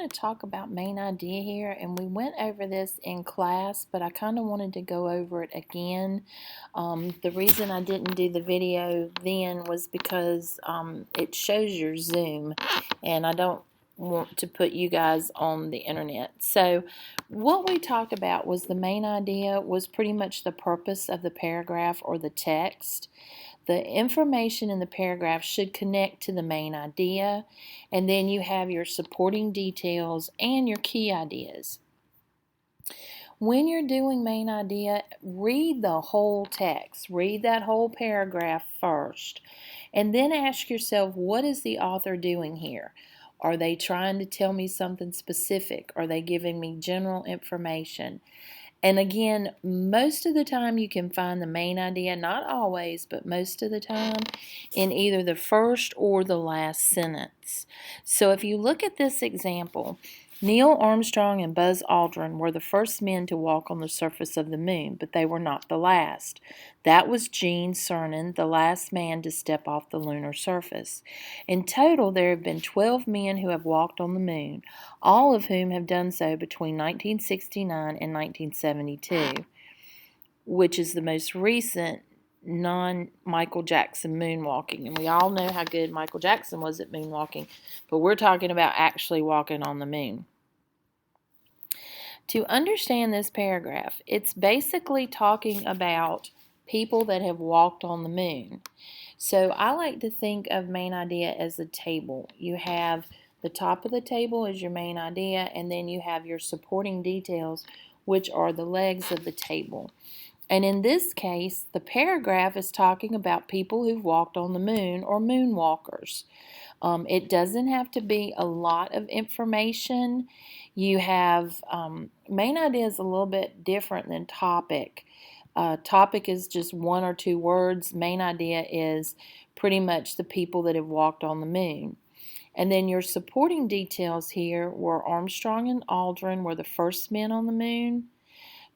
to talk about main idea here, and we went over this in class, but I kind of wanted to go over it again. The reason I didn't do the video then was because it shows your Zoom, and I don't want to put you guys on the internet. So what we talked about was the main idea was pretty much the purpose of the paragraph or the text. The information in the paragraph should connect to the main idea, and then you have your supporting details and your key ideas. When you're doing main idea, read the whole text. Read that whole paragraph first, and then ask yourself, what is the author doing here? Are they trying to tell me something specific? Are they giving me general information? And again, most of the time you can find the main idea, not always, but most of the time, in either the first or the last sentence. So if you look at this example, Neil Armstrong and Buzz Aldrin were the first men to walk on the surface of the moon, but they were not the last. That was Gene Cernan, the last man to step off the lunar surface. In total, there have been 12 men who have walked on the moon, all of whom have done so between 1969 and 1972, which is the most recent non-Michael Jackson moonwalking. And we all know how good Michael Jackson was at moonwalking, but we're talking about actually walking on the moon. To understand this paragraph, it's basically talking about people that have walked on the moon. So I like to think of main idea as a table. You have the top of the table is your main idea, and then you have your supporting details, which are the legs of the table. And in this case, the paragraph is talking about people who've walked on the moon or moonwalkers. It doesn't have to be a lot of information. You have main idea is a little bit different than topic. Topic is just one or two words. Main idea is pretty much the people that have walked on the moon. And then your supporting details here were Armstrong and Aldrin were the first men on the moon.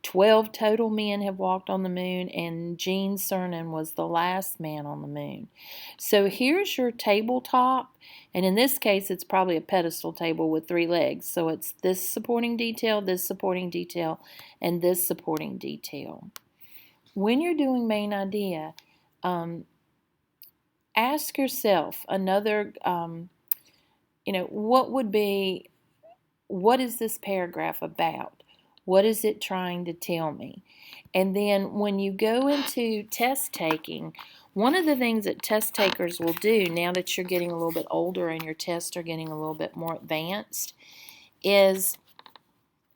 12 total men have walked on the moon, and Gene Cernan was the last man on the moon. So here's your tabletop, and in this case it's probably a pedestal table with 3 legs. So it's this supporting detail, and this supporting detail. When you're doing main idea, ask yourself another, what is this paragraph about? What is it trying to tell me? And then when you go into test taking, one of the things that test takers will do now that you're getting a little bit older and your tests are getting a little bit more advanced is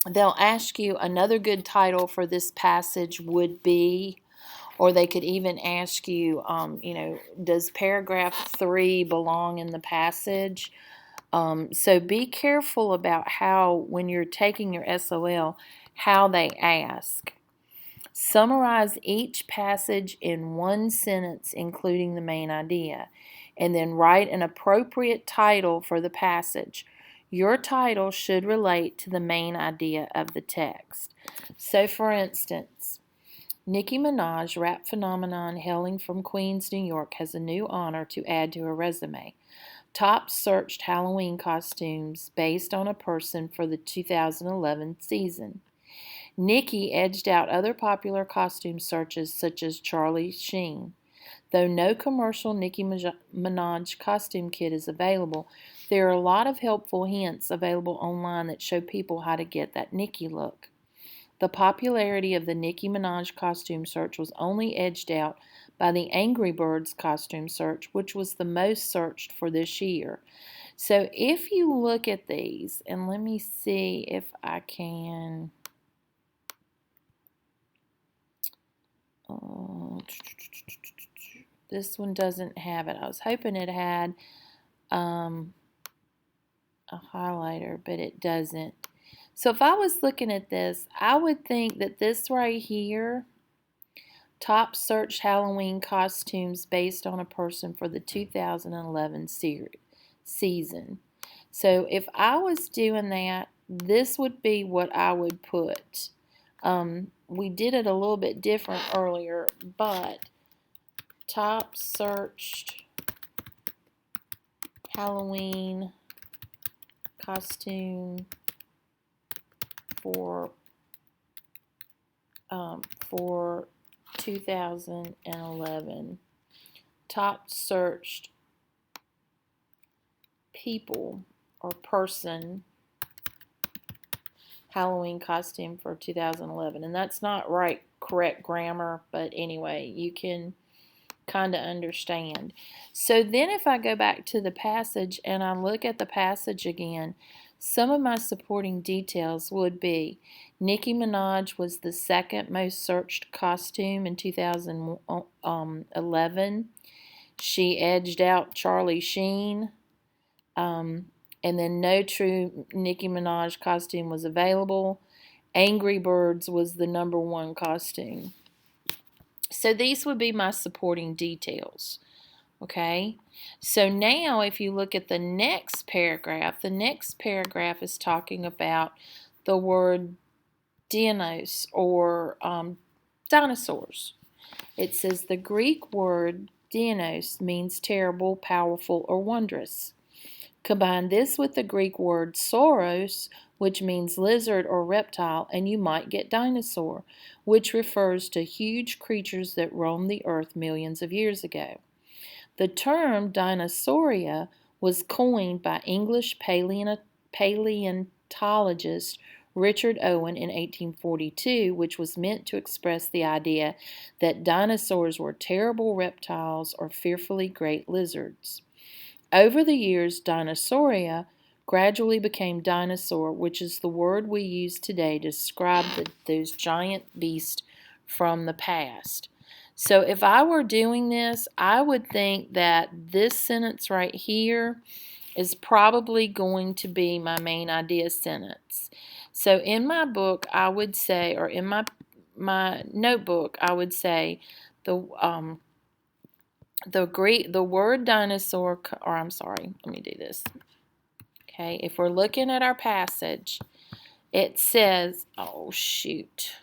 they'll ask you another good title for this passage would be, or they could even ask you, does paragraph 3 belong in the passage? So be careful about how, when you're taking your SOL, how they ask. Summarize each passage in one sentence, including the main idea, and then write an appropriate title for the passage. Your title should relate to the main idea of the text. So, for instance, Nicki Minaj, rap phenomenon hailing from Queens, New York, has a new honor to add to her resume. Top searched Halloween costumes based on a person for the 2011 season. Nicki edged out other popular costume searches such as Charlie Sheen. Though no commercial Nicki Minaj costume kit is available, there are a lot of helpful hints available online that show people how to get that Nicki look. The popularity of the Nicki Minaj costume search was only edged out by the Angry Birds costume search, which was the most searched for this year. So if you look at these, and let me see if I can... this one doesn't have it. I was hoping it had a highlighter, but it doesn't. So if I was looking at this, I would think that this right here, top searched Halloween costumes based on a person for the 2011 season. So if I was doing that, this would be what I would put. We did it a little bit different earlier, but top searched Halloween costume for 2011. Top searched people or person Halloween costume for 2011. And that's not correct grammar, but anyway, you can kind of understand. So then if I go back to the passage and I look at the passage again, some of my supporting details would be Nicki Minaj was the second most searched costume in 2011. She edged out Charlie Sheen. And then no true Nicki Minaj costume was available. Angry Birds was the #1 costume. So these would be my supporting details. Okay, so now if you look at the next paragraph is talking about the word dinos or dinosaurs. It says the Greek word dinos means terrible, powerful, or wondrous. Combine this with the Greek word sauros, which means lizard or reptile, and you might get dinosaur, which refers to huge creatures that roamed the earth millions of years ago. The term Dinosauria was coined by English paleontologist Richard Owen in 1842, which was meant to express the idea that dinosaurs were terrible reptiles or fearfully great lizards. Over the years, Dinosauria gradually became dinosaur, which is the word we use today to describe those giant beasts from the past. So if I were doing this, I would think that this sentence right here is probably going to be my main idea sentence. So in my book, I would say, or in my notebook, I would say the word dinosaur, or I'm sorry, let me do this. Okay, if we're looking at our passage, it says, oh shoot.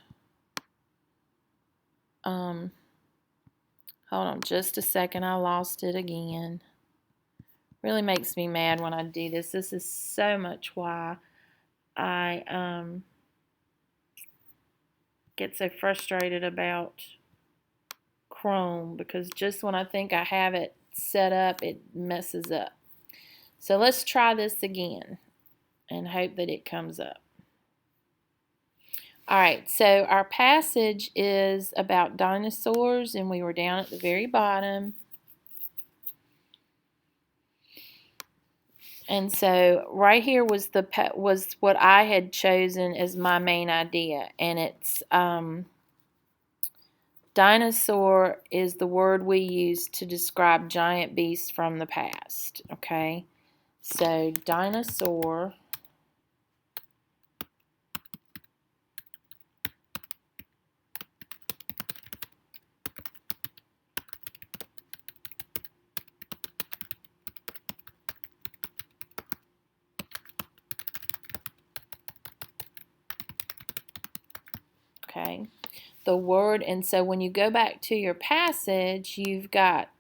Hold on just a second, I lost it again. Really makes me mad when I do this. This is so much why I get so frustrated about Chrome, because just when I think I have it set up, it messes up. So let's try this again and hope that it comes up. All right, so our passage is about dinosaurs, and we were down at the very bottom. And so right here was what I had chosen as my main idea, and it's dinosaur is the word we use to describe giant beasts from the past. Okay, so dinosaur. Okay, the word, and so when you go back to your passage, you've got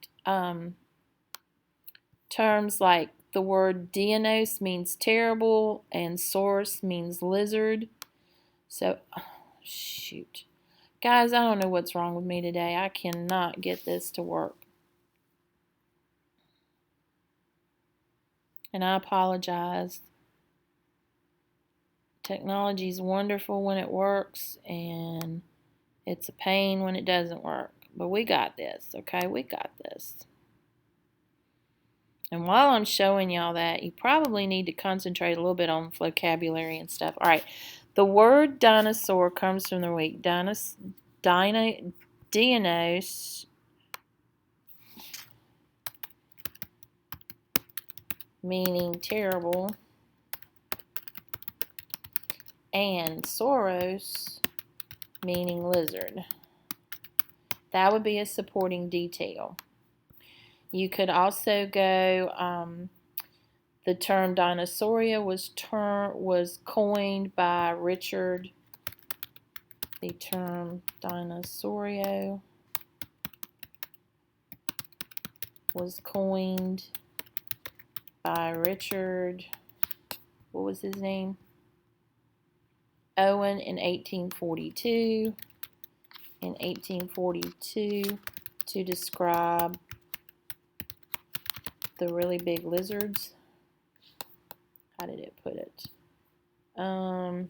terms like the word Deinos means terrible and Saurus means lizard. So, oh, shoot. Guys, I don't know what's wrong with me today. I cannot get this to work. And I apologize. Technology is wonderful when it works, and it's a pain when it doesn't work. But we got this, okay? We got this. And while I'm showing y'all that, you probably need to concentrate a little bit on vocabulary and stuff. All right, the word dinosaur comes from the Greek Deinos, meaning terrible, and sauros, meaning lizard. That would be a supporting detail. You could also go, the term Dinosauria was coined by Richard. The term Dinosaurio was coined by Richard what was his name? Owen in 1842. In 1842 to describe the really big lizards. How did it put it? To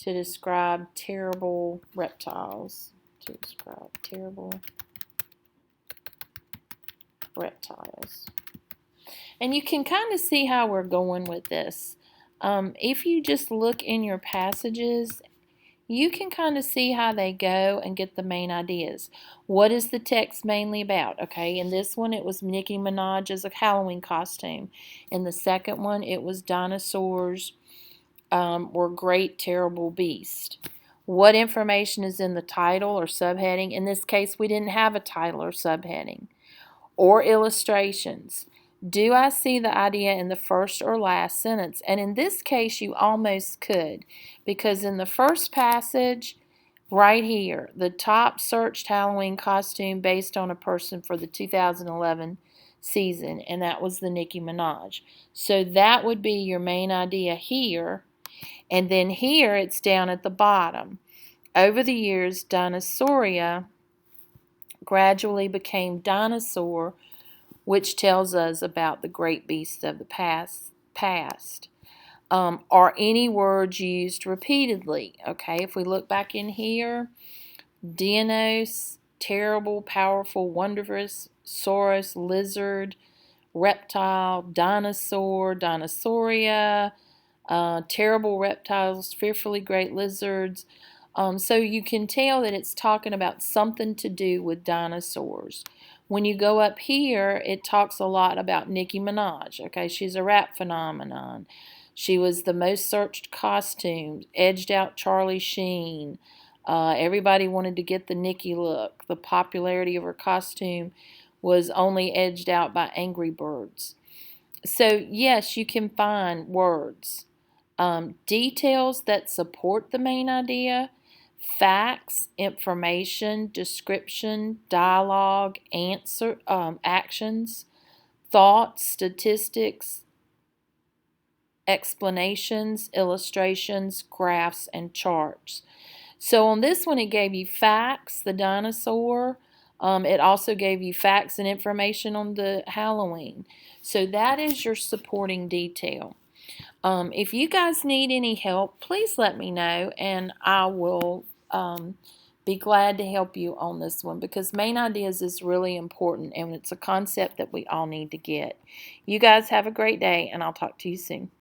describe terrible reptiles. To describe terrible reptiles. And you can kind of see how we're going with this. If you just look in your passages, you can kind of see how they go and get the main ideas. What is the text mainly about? Okay, in this one it was Nicki Minaj as a Halloween costume. In the second one it was dinosaurs were great terrible beasts. What information is in the title or subheading? In this case we didn't have a title or subheading. Or illustrations. Do I see the idea in the first or last sentence? And in this case, you almost could, because in the first passage, right here, the top searched Halloween costume based on a person for the 2011 season, and that was the Nicki Minaj. So that would be your main idea here, and then here it's down at the bottom. Over the years, Dinosauria gradually became dinosaur, which tells us about the great beasts of the past. Are any words used repeatedly? Okay, if we look back in here, Dinos, terrible, powerful, wondrous, saurus, lizard, reptile, dinosaur, dinosauria, terrible reptiles, fearfully great lizards. So you can tell that it's talking about something to do with dinosaurs. When you go up here, it talks a lot about Nicki Minaj. Okay, she's a rap phenomenon. She was the most searched costume, edged out Charlie Sheen. Everybody wanted to get the Nicki look. The popularity of her costume was only edged out by Angry Birds. So, yes, you can find words. Details that support the main idea, facts, information, description, dialogue, answer, actions, thoughts, statistics, explanations, illustrations, graphs, and charts. So on this one, it gave you facts, the dinosaur. It also gave you facts and information on the Halloween. So that is your supporting detail. If you guys need any help, please let me know, and I will be glad to help you on this one, because main ideas is really important, and it's a concept that we all need to get. You guys have a great day, and I'll talk to you soon.